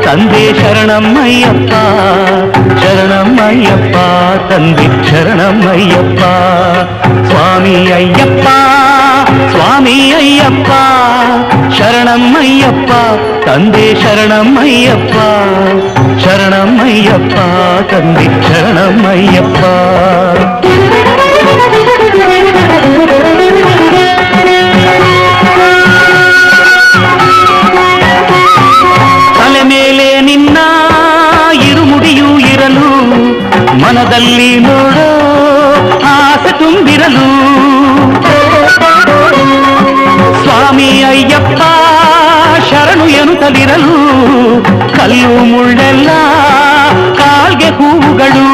ತಂದೆ ಶರಣಮ್ಮಯ್ಯಪ್ಪ ಶರಣಮ್ಮಯ್ಯಪ್ಪ ತಂದೆ ಶರಣಮ್ಮಯ್ಯಪ್ಪ ಸ್ವಾಮಿ ಅಯ್ಯಪ್ಪ ಸ್ವಾಮಿ ಅಯ್ಯಪ್ಪ ಶರಣಮ್ಮಯ್ಯಪ್ಪ ತಂದೆ ಶರಣಮ್ಮಯ್ಯಪ್ಪ ಶರಣಮ್ಮಯ್ಯಪ್ಪ ತಂದೆ ಶರಣಮ್ಮಯ್ಯಪ್ಪ ತಲೆ ಮೇಲೆ ನಿನ್ನ ಇರುಮುಡಿಯೂ ಇರಲು ಮನದಲ್ಲಿ ನೋಡೋ ಆಸೆ ತುಂಬಿರಲು ಸ್ವಾಮಿ ಅಯ್ಯಪ್ಪ ಶರಣು ಎನ್ನುತ್ತಲಿರಲು ಕಲ್ಲು ಮುಳ್ಳೆಲ್ಲ ಕಾಲ್ಗೆ ಹೂವುಗಳು